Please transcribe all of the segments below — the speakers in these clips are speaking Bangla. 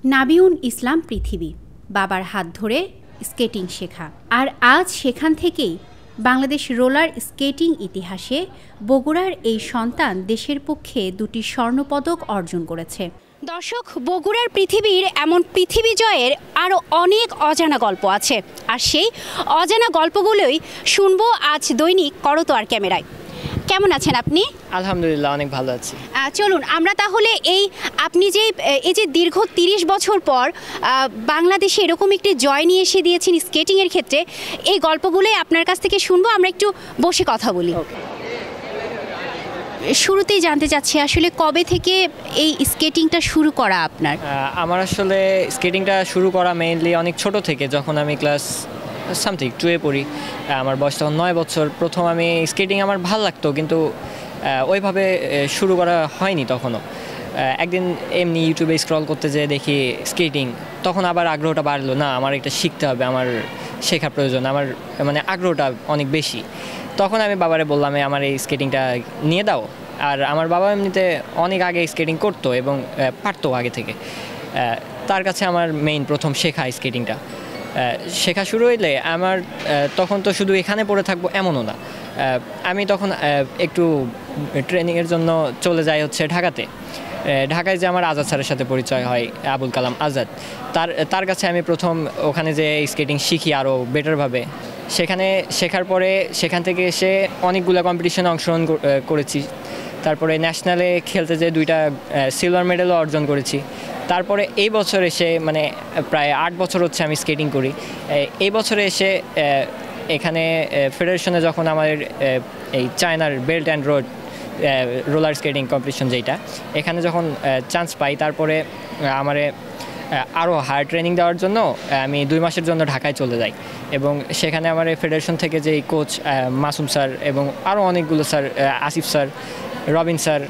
নাবিউন ইসলাম পৃথিবী বাবার হাত ধরে স্কেটিং শেখা, আর আজ সেখান থেকেই বাংলাদেশ রোলার স্কেটিং ইতিহাসে বগুড়ার এই সন্তান দেশের পক্ষে 2টি স্বর্ণপদক অর্জন করেছে। দর্শক, বগুড়ার পৃথিবীর এমন পৃথিবী জয়ের আরও অনেক অজানা গল্প আছে, আর সেই অজানা গল্পগুলোই শুনবো আজ দৈনিক করতোয়ার ক্যামেরায়। কেমন আছেন আপনি? আলহামদুলিল্লাহ, অনেক ভালো আছি। চলুন আমরা তাহলে আপনি এই যে দীর্ঘ 30 বছর পর বাংলাদেশে এরকম একটি জয় নিয়ে এসে দিয়েছেন স্কেটিংয়ের ক্ষেত্রে, এই গল্পগুলোই আপনার কাছ থেকে শুনবো। আমরা একটু বসে কথা বলি। শুরুতেই জানতে চাচ্ছি, আসলে কবে থেকে এই স্কেটিংটা শুরু করা আপনার? আমার আসলে স্কেটিংটা শুরু করা মেইনলি অনেক ছোট থেকে, যখন আমি ক্লাস সামথিং 2-এ পড়ি। আমার বয়স তখন 9 বছর। প্রথম আমি স্কেটিং আমার ভালো লাগতো, কিন্তু ওইভাবে শুরু করা হয়নি তখনও। একদিন এমনি ইউটিউবে স্ক্রল করতে যেয়ে দেখি স্কেটিং, তখন আবার আগ্রহটা বাড়লো, না আমার এটা শিখতে হবে, আমার শেখা প্রয়োজন, আমার মানে আগ্রহটা অনেক বেশি। তখন আমি বাবারে বললাম আমার এই স্কেটিংটা নিয়ে দাও। আর আমার বাবা এমনিতে অনেক আগে স্কেটিং করতো এবং পারতো আগে থেকে। তার কাছে আমার মেইন প্রথম শেখা স্কেটিংটা। শেখা শুরু হইলে আমার তখন তো শুধু এখানে পড়ে থাকবো এমনও না। আমি তখন একটু ট্রেনিংয়ের জন্য চলে যাই হচ্ছে ঢাকাতে। ঢাকায় যে আমার আজাদ স্যারের সাথে পরিচয় হয়, আবুল কালাম আজাদ, তার কাছে আমি প্রথম ওখানে যে স্কেটিং শিখি আরও বেটারভাবে। সেখানে শেখার পরে সেখান থেকে এসে অনেকগুলো কম্পিটিশনে অংশগ্রহণ করেছি। তারপরে ন্যাশনালে খেলতে যেয়ে 2টা সিলভার মেডেলও অর্জন করেছি। তারপরে এই বছর এসে, মানে প্রায় 8 বছর হচ্ছে আমি স্কেটিং করি। এই বছরে এসে এখানে ফেডারেশনে যখন আমাদের এই চায়নার belt and road roller skating competition যেটা, এখানে যখন চান্স পাই, তারপরে আমারে আরও হায়ার ট্রেনিং দেওয়ার জন্য আমি 2 মাসের জন্য ঢাকায় চলে যাই। এবং সেখানে আমার ফেডারেশন থেকে যেই কোচ মাসুম স্যার এবং আরও অনেকগুলো sir, Asif sir, Robin sir,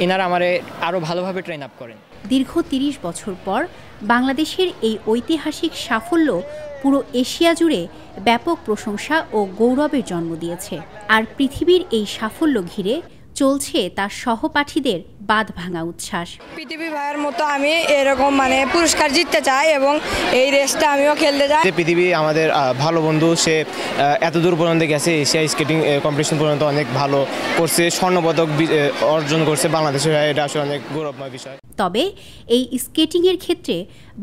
এনারা আমারে আরও ভালোভাবে ট্রেন আপ করেন। দীর্ঘ 30 বছর পর বাংলাদেশের এই ঐতিহাসিক সাফল্য পুরো এশিয়া জুড়ে ব্যাপক প্রশংসা ও গৌরবের জন্ম দিয়েছে। আর পৃথিবীর এই সাফল্য ঘিরে চলছে তার সহপাঠীদের বাঁধ ভাঙা উচ্ছ্বাস। পৃথিবী ভাইয়ের মতো আমি এরকম পুরস্কার জিততে চাই এবং এই রেসটা আমিও খেলতে চাই। পৃথিবী আমাদের ভালো বন্ধু, সে এত দূর পর্যন্ত গেছে, এশিয়া স্কেটিং কম্পিটিশন পর্যন্ত অনেক ভালো করছে, স্বর্ণপদক অর্জন করছে বাংলাদেশের। এটা আসলে অনেক গৌরবময় বিষয়। তবে এই স্কেটিংয়ের ক্ষেত্রে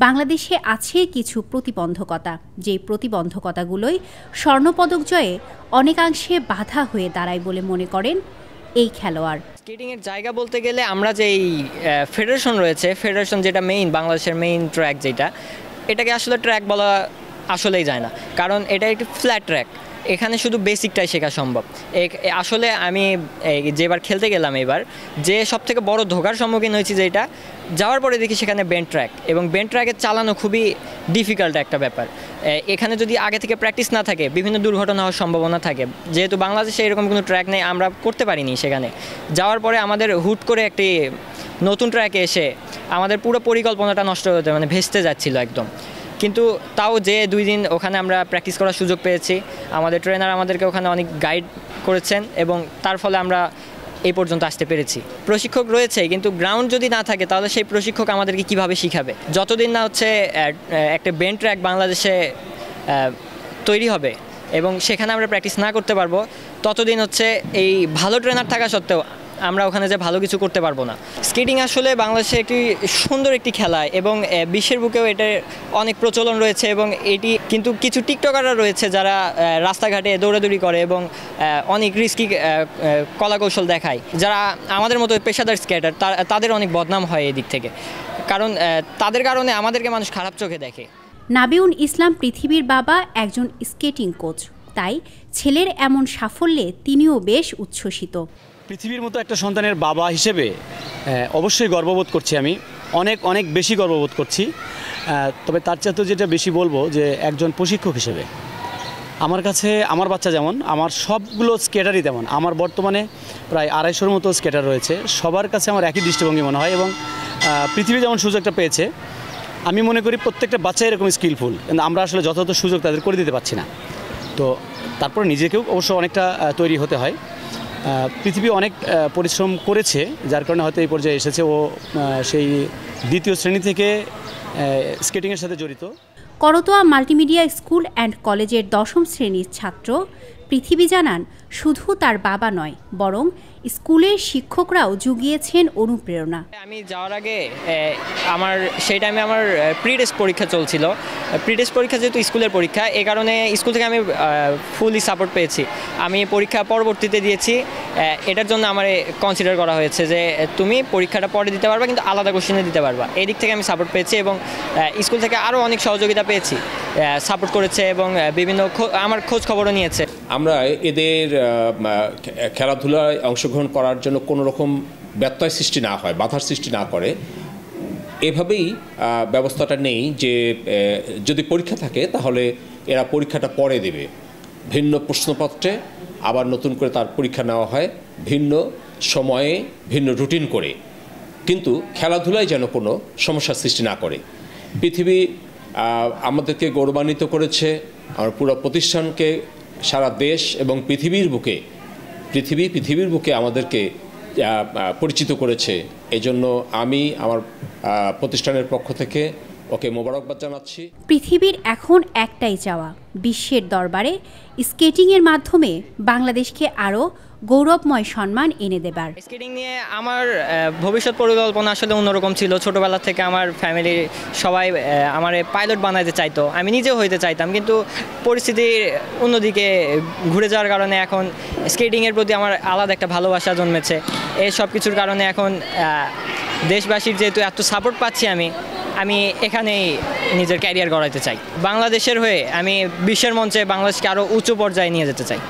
বাংলাদেশে আছে কিছু প্রতিবন্ধকতা, যে প্রতিবন্ধকতাগুলোই স্বর্ণপদক জয়ে অনেকাংশে বাধা হয়ে দাঁড়ায় বলে মনে করেন এই খেলোয়াড়। স্কেটিংয়ের জায়গা বলতে গেলে আমরা যে এই ফেডারেশন রয়েছে, ফেডারেশন যেটা মেইন বাংলাদেশের মেইন ট্র্যাক, যেটা এটাকে আসলে ট্র্যাক বলা আসলেই যায় না, কারণ এটা একটি ফ্ল্যাট ট্র্যাক। এখানে শুধু বেসিকটাই শেখা সম্ভব। আসলে আমি যেবার খেলতে গেলাম, এবার যে সবথেকে বড় ধোঁকার সম্মুখীন হয়েছি, যেটা যাওয়ার পরে দেখি সেখানে বেন্ট ট্র্যাক, এবং বেন্ট ট্র্যাকে চালানো খুবই ডিফিকাল্ট একটা ব্যাপার। এখানে যদি আগে থেকে প্র্যাকটিস না থাকে, বিভিন্ন দুর্ঘটনা হওয়ার সম্ভাবনা থাকে। যেহেতু বাংলাদেশে এরকম কোনো ট্র্যাক নেই, আমরা করতে পারিনি। সেখানে যাওয়ার পরে আমাদের হুট করে একটি নতুন ট্র্যাকে এসে আমাদের পুরো পরিকল্পনাটা নষ্ট হতে, ভেস্তে যাচ্ছিল একদম। কিন্তু তাও যে 2 দিন ওখানে আমরা প্র্যাকটিস করার সুযোগ পেয়েছি, আমাদের ট্রেনার আমাদেরকে ওখানে অনেক গাইড করেছেন, এবং তার ফলে আমরা এই পর্যন্ত আসতে পেরেছি। প্রশিক্ষক রয়েছে, কিন্তু গ্রাউন্ড যদি না থাকে তাহলে সেই প্রশিক্ষক আমাদেরকে কিভাবে শিখাবে? যতদিন না হচ্ছে একটা বেন্ট ট্র্যাক বাংলাদেশে তৈরি হবে এবং সেখানে আমরা প্র্যাকটিস না করতে পারবো, ততদিন হচ্ছে এই ভালো ট্রেনার থাকা সত্ত্বেও আমরা ওখানে যে ভালো কিছু করতে পারবো না। স্কেটিং আসলে বাংলাদেশে একটি সুন্দর একটি খেলা, এবং বিশ্বের বুকেও এটার অনেক প্রচলন রয়েছে। এবং এটি কিন্তু কিছু টিকটকাররা রয়েছে যারা রাস্তাঘাটে দৌড়াদৌড়ি করে এবং অনেক রিস্কি কলাকৌশল দেখায়, যারা আমাদের মতো পেশাদার স্কেটার, তাদের অনেক বদনাম হয় এই দিক থেকে, কারণ তাদের কারণে আমাদেরকে মানুষ খারাপ চোখে দেখে। নাবিউন ইসলাম পৃথিবীর বাবা একজন স্কেটিং কোচ, তাই ছেলের এমন সাফল্যে তিনিও বেশ উচ্ছ্বসিত। পৃথিবীর মতো একটা সন্তানের বাবা হিসেবে অবশ্যই গর্ববোধ করছি। আমি অনেক বেশি গর্ববোধ করছি। তবে তার চাইতে যেটা বেশি বলবো, যে একজন প্রশিক্ষক হিসেবে আমার কাছে আমার বাচ্চা যেমন, আমার সবগুলো স্কেটারই তেমন। আমার বর্তমানে প্রায় 250-র মতো স্কেটার রয়েছে। সবার কাছে আমার একই দৃষ্টিভঙ্গি মনে হয়, এবং পৃথিবী যেমন সুযোগটা পেয়েছে, আমি মনে করি প্রত্যেকটা বাচ্চা এরকম স্কিলফুল, কিন্তু আমরা আসলে যথাযথ সুযোগ তাদের করে দিতে পারছি না। তো তারপর নিজেকেও অবশ্য অনেকটা তৈরি হতে হয়। পৃথিবী অনেক পরিশ্রম করেছে, যার কারণে হয়তো এই পর্যায়ে এসেছে। ও সেই দ্বিতীয় শ্রেণী থেকে স্কেটিংয়ের সাথে জড়িত। করতোয়া মাল্টিমিডিয়া স্কুল অ্যান্ড কলেজের 10ম শ্রেণীর ছাত্র পৃথিবী জানান, শুধু তার বাবা নয়, বরং স্কুলের শিক্ষকরাও জুগিয়েছেন অনুপ্রেরণা। আমি যাওয়ার আগে সেই টাইমে আমার প্রি টেস্ট পরীক্ষা চলছিল। প্রি টেস্ট পরীক্ষা যেহেতু স্কুলের পরীক্ষা, এই কারণে স্কুল থেকে আমি ফুলি সাপোর্ট পেয়েছি। আমি পরীক্ষা পরবর্তীতে দিয়েছি, এটার জন্য আমার কনসিডার করা হয়েছে যে তুমি পরীক্ষাটা পরে দিতে পারবা, কিন্তু আলাদা কোশ্চেনে দিতে পারবা। এই দিক থেকে আমি সাপোর্ট পেয়েছি এবং স্কুল থেকে আরও অনেক সহযোগিতা পেয়েছি, সাপোর্ট করেছে এবং বিভিন্ন আমার খোঁজ খবরও নিয়েছে। আমরা এদের খেলাধুলায় অংশগ্রহণ করার জন্য কোনো রকম ব্যত্যয় সৃষ্টি না হয়, বাধার সৃষ্টি না করে, এভাবেই ব্যবস্থাটা নেই যে যদি পরীক্ষা থাকে তাহলে এরা পরীক্ষাটা পরে দেবে, ভিন্ন প্রশ্নপত্রে আবার নতুন করে তার পরীক্ষা নেওয়া হয়, ভিন্ন সময়ে ভিন্ন রুটিন করে, কিন্তু খেলাধুলায় যেন কোনো সমস্যার সৃষ্টি না করে। পৃথিবী আমাদেরকে গৌরবান্বিত করেছে, আমার পুরো প্রতিষ্ঠানকে সারা দেশ এবং পৃথিবীর বুকে আমাদেরকে পরিচিত করেছে। এজন্য আমি আমার প্রতিষ্ঠানের পক্ষ থেকে ওকে মোবারকবাদ জানাচ্ছি। পৃথিবীর এখন একটাই চাওয়া, বিশ্বের দরবারে স্কেটিংয়ের মাধ্যমে বাংলাদেশকে আরও গৌরবময় সম্মান এনে দেবার। স্কেটিং নিয়ে আমার ভবিষ্যৎ পরিকল্পনা আসলে অন্যরকম ছিল। ছোটোবেলা থেকে আমার ফ্যামিলির সবাই আমার পাইলট বানাতে চাইতো, আমি নিজেও হইতে চাইতাম, কিন্তু পরিস্থিতির অন্যদিকে ঘুরে যাওয়ার কারণে এখন স্কেটিংয়ের প্রতি আমার আলাদা একটা ভালোবাসা জন্মেছে। এই সব কিছুর কারণে এখন দেশবাসীর যেহেতু এত সাপোর্ট পাচ্ছি, আমি এখানেই নিজের ক্যারিয়ার গড়াইতে চাই। বাংলাদেশের হয়ে আমি বিশ্বের মঞ্চে বাংলাদেশকে আরও উঁচু পর্যায়ে নিয়ে যেতে চাই।